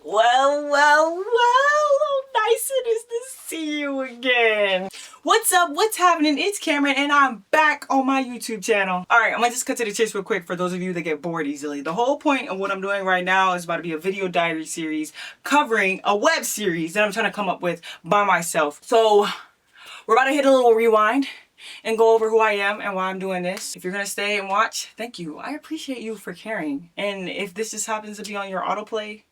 Well, how nice it is to see you again. What's up? What's happening? It's Cameron and I'm back on my YouTube channel. Alright, I'm gonna just cut to the chase real quick for those of you that get bored easily. The whole point of what I'm doing right now is about to be a video diary series covering a web series that I'm trying to come up with by myself. So, we're about to hit a little rewind and go over who I am and why I'm doing this. If you're gonna stay and watch, thank you. I appreciate you for caring. And if this just happens to be on your autoplay,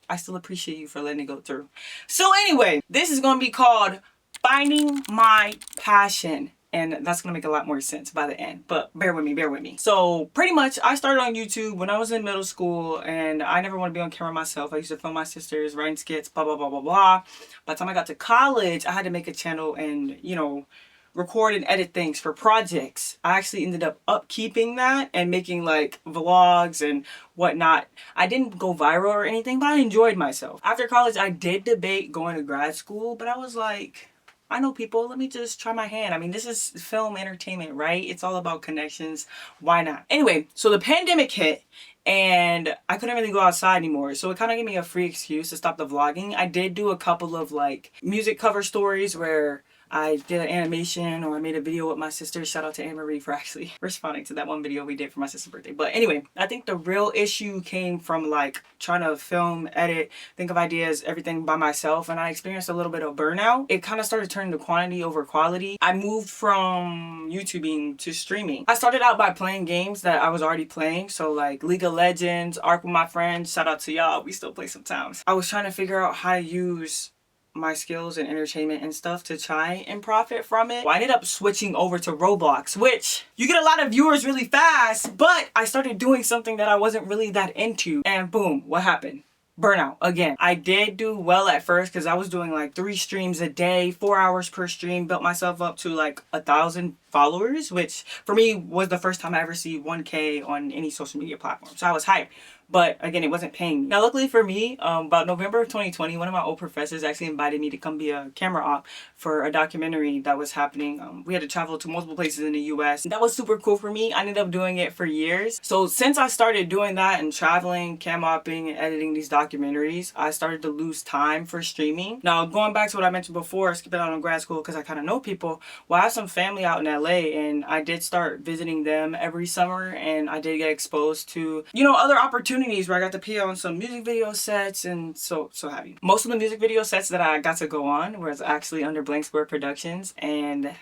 I still appreciate you for letting it go through. So anyway, this is going to be called Finding My Passion. And that's going to make a lot more sense by the end. But bear with me. So pretty much I started on YouTube when I was in middle school. And I never want to be on camera myself. I used to film my sisters, writing skits, blah, blah, blah, blah, blah. By the time I got to college, I had to make a channel and, you know, record and edit things for projects. I actually ended up upkeeping that and making like vlogs and whatnot. I didn't go viral or anything, but I enjoyed myself. After college, I did debate going to grad school, but I was like, I know people, let me just try my hand. I mean, this is film entertainment, right? It's all about connections. Why not? Anyway, so the pandemic hit and I couldn't really go outside anymore. So it kind of gave me a free excuse to stop the vlogging. I did do a couple of like music cover stories where I did an animation or I made a video with my sister. Shout out to Anne-Marie for actually responding to that one video we did for my sister's birthday. But anyway, I think the real issue came from like trying to film, edit, think of ideas, everything by myself. And I experienced a little bit of burnout. It kind of started turning to quantity over quality. I moved from YouTubing to streaming. I started out by playing games that I was already playing. So like League of Legends, Ark with my friends. Shout out to y'all. We still play sometimes. I was trying to figure out how to use my skills and entertainment and stuff to try and profit from it. Well, I ended up switching over to Roblox, which you get a lot of viewers really fast, but I started doing something that I wasn't really that into, and boom, what happened? Burnout again. I did do well at first because I was doing like 3 streams a day, 4 hours per stream, built myself up to like 1,000 followers, which for me was the first time I ever see 1K on any social media platform. So I was hyped. But again, it wasn't paying me. Now, luckily for me, about November of 2020, one of my old professors actually invited me to come be a camera op for a documentary that was happening. We had to travel to multiple places in the US. That was super cool for me. I ended up doing it for years. So since I started doing that and traveling, cam opping, and editing these documentaries, I started to lose time for streaming. Now, going back to what I mentioned before, skipping out on grad school because I kind of know people. Well, I have some family out in LA and I did start visiting them every summer and I did get exposed to, you know, other opportunities where I got to pee on some music video sets and so have you. Most of the music video sets that I got to go on was actually under Blank Square Productions, and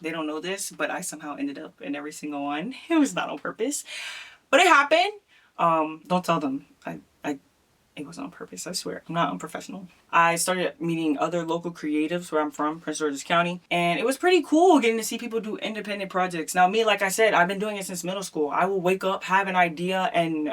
they don't know this, but I somehow ended up in every single one. It was not on purpose, but it happened. Don't tell them. It wasn't on purpose, I swear. I'm not unprofessional. I started meeting other local creatives where I'm from, Prince George's County. And it was pretty cool getting to see people do independent projects. Now me, like I said, I've been doing it since middle school. I will wake up, have an idea, and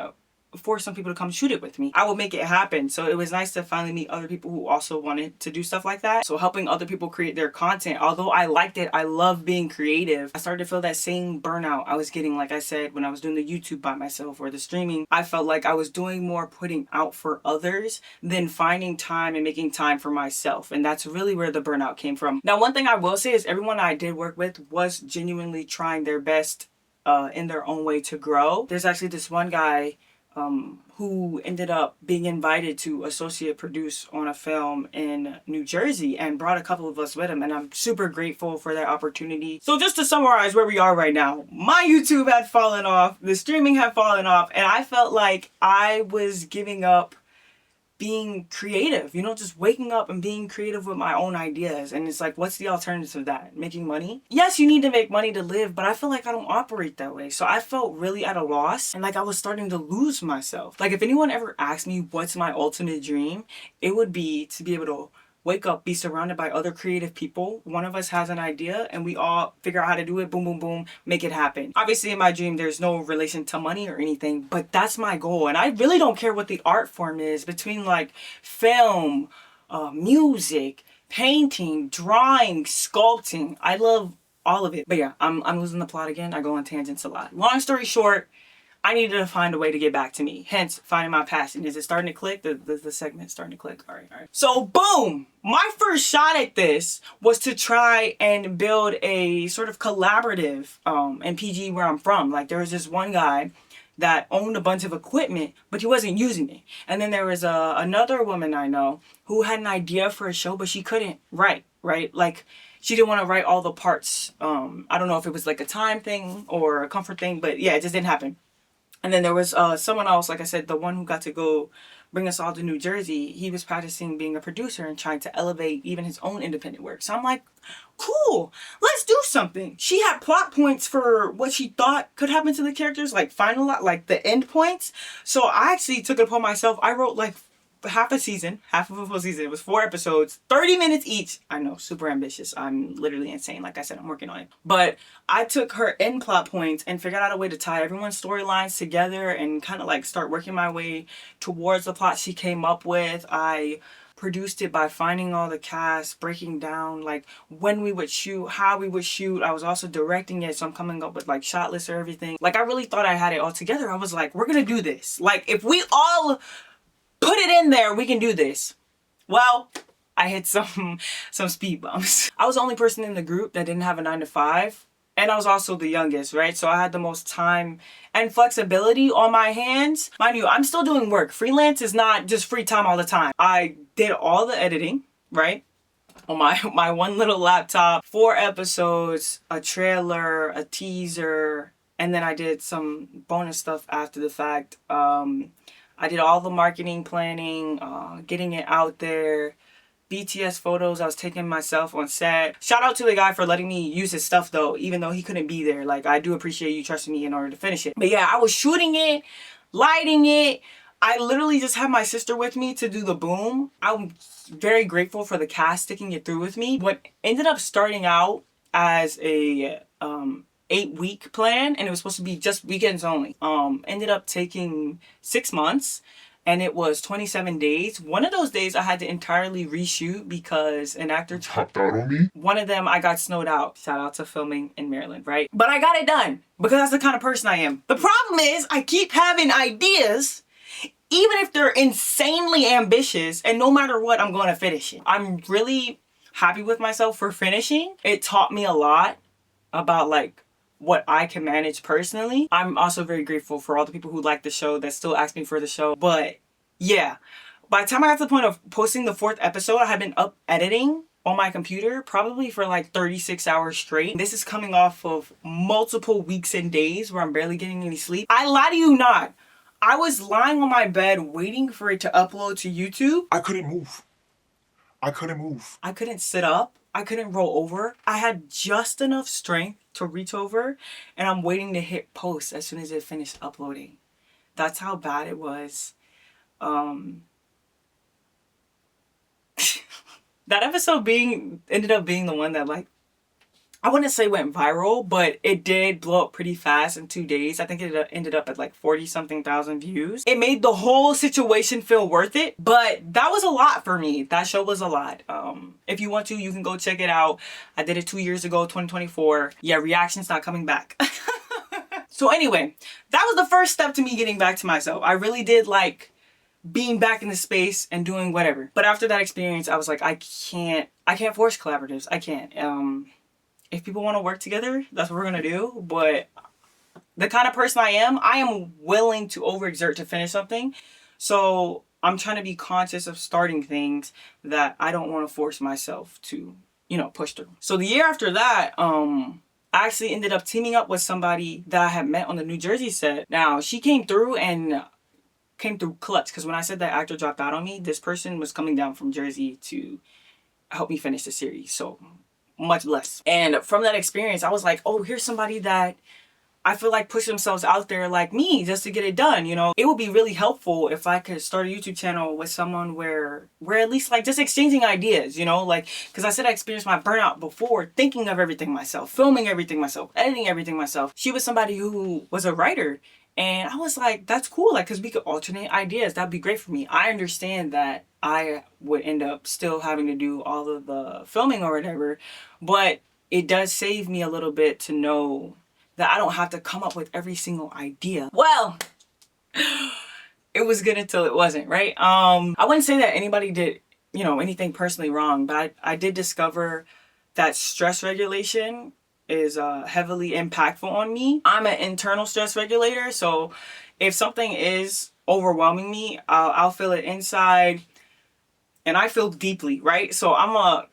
force some people to come shoot it with me. I will make it happen. So it was nice to finally meet other people who also wanted to do stuff like that. So helping other people create their content, although I liked it, I love being creative, I started to feel that same burnout I was getting, like I said, when I was doing the YouTube by myself or the streaming. I felt like I was doing more putting out for others than finding time and making time for myself. And that's really where the burnout came from. Now, one thing I will say is everyone I did work with was genuinely trying their best in their own way to grow. There's actually this one guy who ended up being invited to associate produce on a film in New Jersey and brought a couple of us with him, and I'm super grateful for that opportunity. So just to summarize where we are right now, my YouTube had fallen off, the streaming had fallen off, and I felt like I was giving up being creative, you know, just waking up and being creative with my own ideas. And it's like, what's the alternative to that? Making money? Yes, you need to make money to live, but I feel like I don't operate that way. So I felt really at a loss and like I was starting to lose myself. Like if anyone ever asked me what's my ultimate dream, it would be to be able to wake up, be surrounded by other creative people. One of us has an idea and we all figure out how to do it. Boom, boom, boom, make it happen. Obviously in my dream, there's no relation to money or anything, but that's my goal. And I really don't care what the art form is between like film, music, painting, drawing, sculpting. I love all of it. But yeah, I'm losing the plot again. I go on tangents a lot. Long story short, I needed to find a way to get back to me. Hence, finding my passion. Is it starting to click? The segment's starting to click. All right. So, boom! My first shot at this was to try and build a sort of collaborative in PG where I'm from. Like, there was this one guy. that owned a bunch of equipment, but he wasn't using it. And then there was another woman I know who had an idea for a show, but she couldn't write, right? Like, she didn't want to write all the parts. I don't know if it was like a time thing or a comfort thing, but yeah, it just didn't happen. And then there was someone else, like I said, the one who got to go bring us all to New Jersey. He was practicing being a producer and trying to elevate even his own independent work. So I'm like, cool, let's do something. She had plot points for what she thought could happen to the characters, like like the end points. So I actually took it upon myself. I wrote like half of a full season. It was 4 episodes, 30 minutes each. I know, super ambitious. I'm literally insane. Like I said, I'm working on it. But I took her end plot points and figured out a way to tie everyone's storylines together and kind of like start working my way towards the plot she came up with. I produced it by finding all the cast, breaking down like when we would shoot, how we would shoot. I was also directing it, so I'm coming up with like shot lists or everything. Like, I really thought I had it all together. I was like, we're gonna do this. Like, if we all put it in there, we can do this. Well, I hit some speed bumps. I was the only person in the group that didn't have a 9-to-5. And I was also the youngest, right? So I had the most time and flexibility on my hands. Mind you, I'm still doing work. Freelance is not just free time all the time. I did all the editing, right? On my one little laptop. 4 episodes, a trailer, a teaser, and then I did some bonus stuff after the fact. I did all the marketing planning, getting it out there. BTS photos I was taking myself on set. Shout out to the guy for letting me use his stuff though, even though he couldn't be there. Like, I do appreciate you trusting me in order to finish it. But yeah, I was shooting it, lighting it. I literally just had my sister with me to do the boom. I'm very grateful for the cast sticking it through with me. What ended up starting out as a 8-week plan, and it was supposed to be just weekends only, ended up taking 6 months. And it was 27 days. One of those days I had to entirely reshoot because an actor chopped out on me. One of them I got snowed out. Shout out to filming in Maryland, right? But I got it done because that's the kind of person I am. The problem is I keep having ideas, even if they're insanely ambitious, and no matter what, I'm going to finish it. I'm really happy with myself for finishing. It taught me a lot about like what I can manage personally. I'm also very grateful for all the people who like the show that still ask me for the show. But yeah, by the time I got to the point of posting the 4th episode, I had been up editing on my computer probably for like 36 hours straight. This is coming off of multiple weeks and days where I'm barely getting any sleep. I lie to you not. I was lying on my bed waiting for it to upload to YouTube. I couldn't move. I couldn't sit up. I couldn't roll over. I had just enough strength to reach over, and I'm waiting to hit post as soon as it finished uploading. That's how bad it was. That episode ended up being the one that, like, I wouldn't say went viral, but it did blow up pretty fast in 2 days. I think it ended up at like 40-something thousand views. It made the whole situation feel worth it, but that was a lot for me. That show was a lot. If you want to, you can go check it out. I did it 2 years ago, 2024. Yeah, reaction's not coming back. So anyway, that was the first step to me getting back to myself. I really did like being back in the space and doing whatever. But after that experience, I was like, I can't force collaboratives. I can't. If people want to work together, that's what we're going to do. But the kind of person I am willing to overexert to finish something. So I'm trying to be conscious of starting things that I don't want to force myself to, push through. So the year after that, I actually ended up teaming up with somebody that I had met on the New Jersey set. Now, she came through clutch, because when I said that actor dropped out on me, this person was coming down from Jersey to help me finish the series. So much less. And from that experience, I was like, oh, here's somebody that I feel like push themselves out there like me just to get it done. It would be really helpful if I could start a YouTube channel with someone where we're at least like just exchanging ideas, like, because I said I experienced my burnout before, thinking of everything myself, filming everything myself, editing everything myself. She was somebody who was a writer, and I was like, that's cool, like, because we could alternate ideas. That'd be great for me. I understand that I would end up still having to do all of the filming or whatever, but it does save me a little bit to know that I don't have to come up with every single idea. Well, it was good until it wasn't, right? I wouldn't say that anybody did, anything personally wrong, but I did discover that stress regulation is heavily impactful on me. I'm an internal stress regulator, so If something is overwhelming me, I'll feel it inside, and I feel deeply, right? So I'm gonna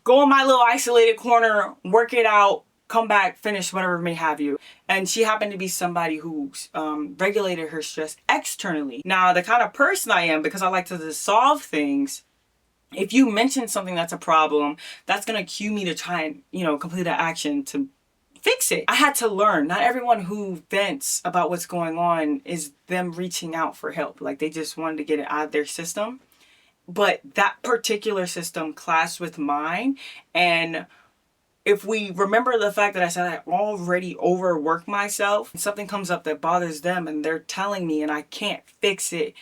go in my little isolated corner, work it out, come back, finish whatever may have you. And she happened to be somebody who regulated her stress externally. Now, the kind of person I am, because I like to solve things, if you mention something that's a problem, that's going to cue me to try and, complete an action to fix it. I had to learn, not everyone who vents about what's going on is them reaching out for help. Like, they just wanted to get it out of their system. But that particular system clashed with mine. And if we remember the fact that I said I already overwork myself, and something comes up that bothers them and they're telling me and I can't fix it,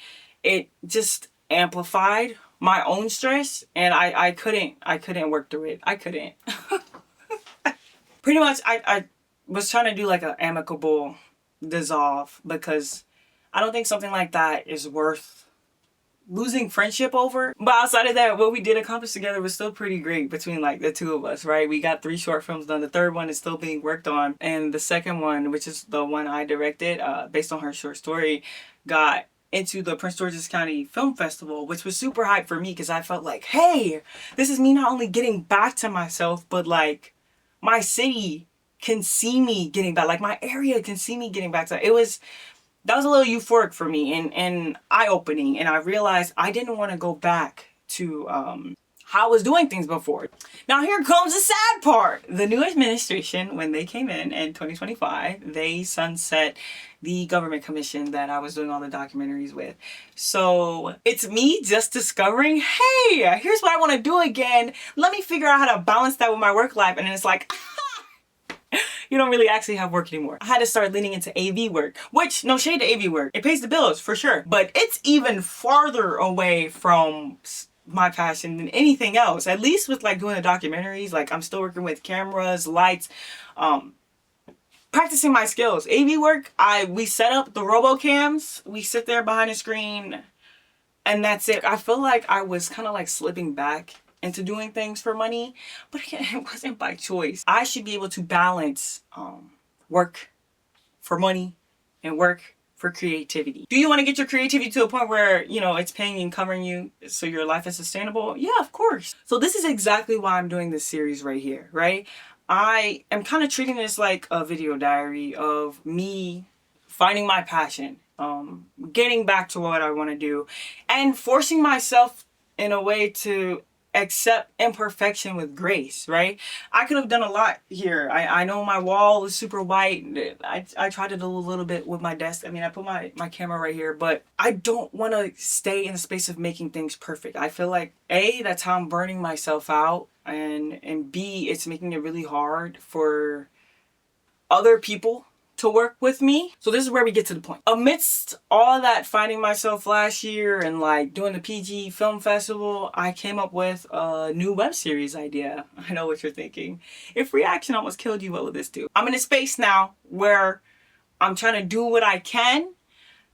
it just amplified my own stress, and I couldn't work through it. I couldn't. Pretty much I was trying to do like an amicable dissolve, because I don't think something like that is worth losing friendship over. But outside of that, what we did accomplish together was still pretty great between like the two of us, right? We got 3 short films done. The third one is still being worked on, and the second one, which is the one I directed based on her short story, got into the Prince George's County Film Festival, which was super hype for me, because I felt like, hey, this is me not only getting back to myself, but like my city can see me getting back, like my area can see me getting back to it. That was a little euphoric for me and eye-opening, and I realized I didn't want to go back to how I was doing things before. Now here comes the sad part. The new administration, when they came in 2025, they sunset the government commission that I was doing all the documentaries with. So it's me just discovering, hey, here's what I want to do again. Let me figure out how to balance that with my work life. And then it's like, you don't really actually have work anymore. I had to start leaning into AV work, which, no shade to AV work. It pays the bills for sure, but it's even farther away from my passion than anything else. At least with like doing the documentaries, like I'm still working with cameras, lights, practicing my skills. AV work, we set up the RoboCams, we sit there behind the screen, and that's it. I feel like I was kind of like slipping back into doing things for money, but again, it wasn't by choice. I should be able to balance work for money and work for creativity. Do you want to get your creativity to a point where, it's paying and covering you so your life is sustainable? Yeah, of course. So this is exactly why I'm doing this series right here, right? I am kind of treating this like a video diary of me finding my passion, getting back to what I want to do, and forcing myself in a way to accept imperfection with grace, right? I could have done a lot here. I know my wall is super white. I tried to do a little bit with my desk. I mean, I put my camera right here, but I don't want to stay in the space of making things perfect. I feel like A, that's how I'm burning myself out, and B, it's making it really hard for other people to work with me. So this is where we get to the point. Amidst all that finding myself last year and like doing the PG Film Festival, I came up with a new web series idea. I know what you're thinking. If reaction almost killed you, what will this do? I'm in a space now where I'm trying to do what I can,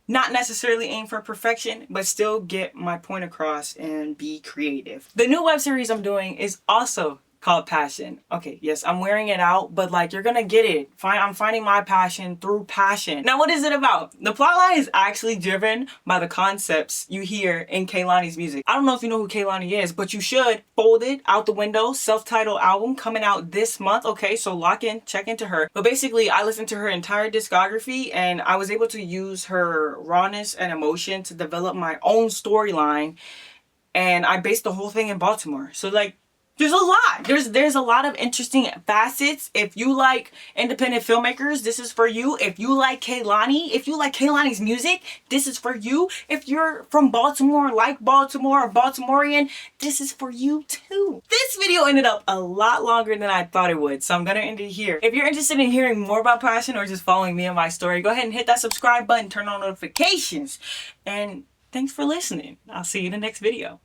not necessarily aim for perfection, but still get my point across and be creative. The new web series I'm doing is also called Passion. Okay, yes, I'm wearing it out, but like, you're gonna get it. I'm finding my passion through passion. Now, what is it about? The plotline is actually driven by the concepts you hear in Kehlani's music. I don't know if you know who Kehlani is, but you should. Folded, Out the Window, self-titled album coming out this month. Okay, so lock in, check into her. But basically, I listened to her entire discography and I was able to use her rawness and emotion to develop my own storyline. And I based the whole thing in Baltimore. So like, there's a lot. There's a lot of interesting facets. If you like independent filmmakers, this is for you. If you like Kehlani, if you like Kehlani's music, this is for you. If you're from Baltimore, like Baltimore, or Baltimorean, this is for you too. This video ended up a lot longer than I thought it would, so I'm gonna end it here. If you're interested in hearing more about passion or just following me and my story, go ahead and hit that subscribe button, turn on notifications, and thanks for listening. I'll see you in the next video.